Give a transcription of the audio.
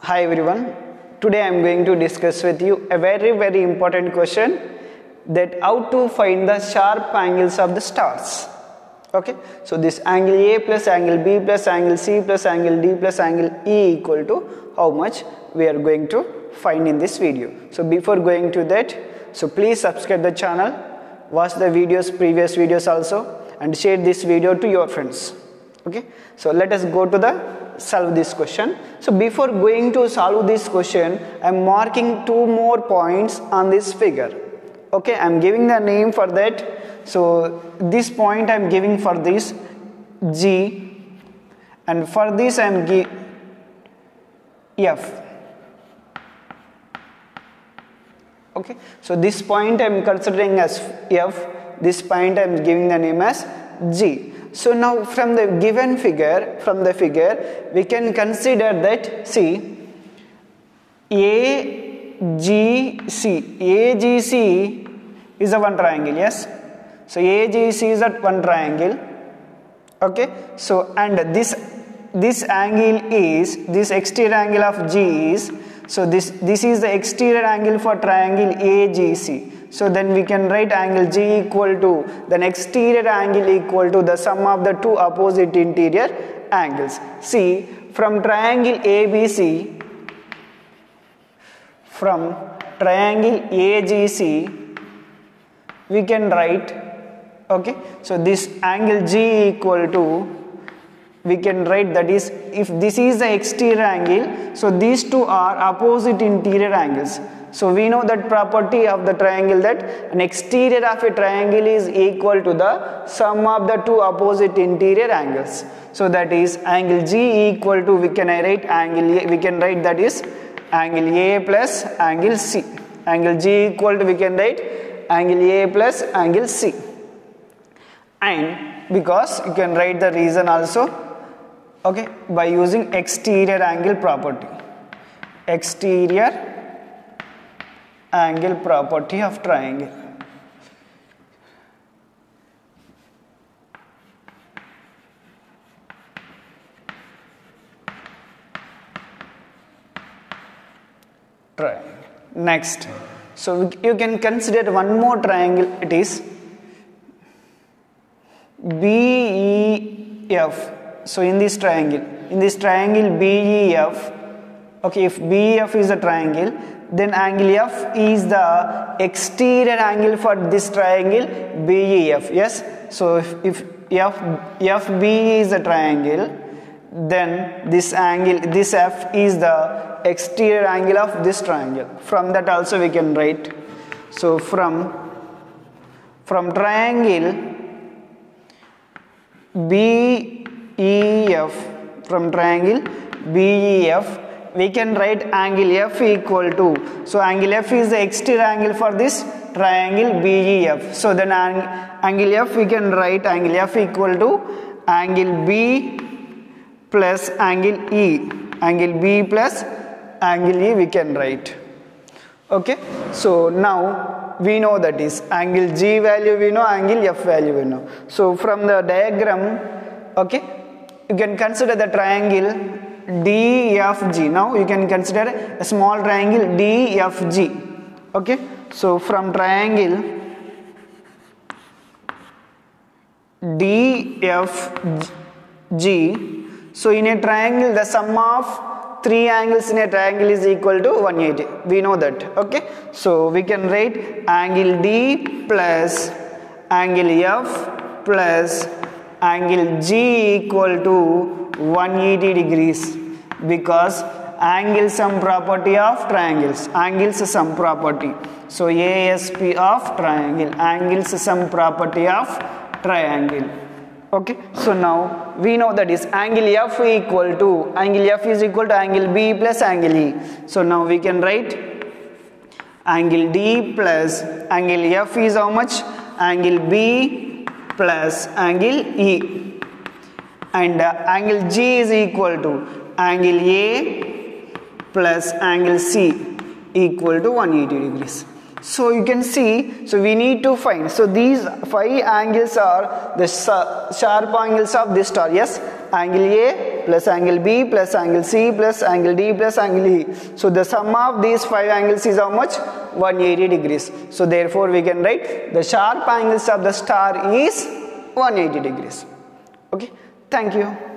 Hi everyone. Today I am going to discuss with you a very important question, that how to find the sharp angles of the stars. Okay, so this angle A plus angle B plus angle C plus angle D plus angle E equal to how much we are going to find in this video. So before going to that, so please subscribe the channel, watch the previous videos also, and share this video to your friends. Okay, so let us go to the solve this question. So before going to solve this question, I am marking two more points on this figure. Okay, I am giving the name for that. So this point I am giving for this G, and for this I am F. Okay, so this point I am considering as F, this point I am giving the name as G. So now from the given figure, we can consider that, see, AGC is a one triangle, yes. So AGC is that one triangle. Okay, so and this angle is, this exterior angle of G is, so this is the exterior angle for triangle AGC. So then we can write angle G equal to the exterior angle equal to the sum of the two opposite interior angles. See, from triangle ABC, from triangle AGC, we can write, okay, so this angle G equal to, we can write, that is, if this is the exterior angle, so these two are opposite interior angles. So we know that property of the triangle, that an exterior of a triangle is equal to the sum of the two opposite interior angles. So that is angle G equal to, we can write angle A, we can write that is angle A plus angle C. Angle G equal to, we can write angle A plus angle C. And because you can write the reason also, okay, by using exterior angle property. Exterior angle property of triangle. Triangle. Next, so you can consider one more triangle. It is BEF. So in this triangle BEF, okay, if BEF is a triangle, then angle F is the exterior angle for this triangle BEF. Yes, so if FB is a triangle, then this angle, this F is the exterior angle of this triangle. From that also we can write, so from triangle BEF, from triangle BEF, we can write angle F equal to, so angle F is the exterior angle for this triangle BEF. So then angle F, we can write angle F equal to angle B plus angle E. Angle B plus angle E we can write. Okay, so now we know that is angle G value we know, angle F value we know. So from the diagram, okay, you can consider the triangle DFG. Now you can consider a small triangle DFG. Okay, so from triangle DFG, so in a triangle the sum of three angles in a triangle is equal to 180. We know that. Okay, so we can write angle D plus angle F plus angle G equal to 180 degrees, because angle sum property of triangles, angles sum property. So ASP of triangle, angles sum property of triangle. Okay, so now we know that is angle F equal to, angle F is equal to angle B plus angle E. So now we can write angle D plus angle F is how much? Angle B plus angle E. And angle G is equal to angle A plus angle C equal to 180 degrees. So you can see, so we need to find, so these five angles are the sharp angles of this star. Yes, angle A plus angle B plus angle C plus angle D plus angle E. So the sum of these 5 angles is how much? 180 degrees. So therefore we can write the sharp angles of the star is 180 degrees. Okay, thank you.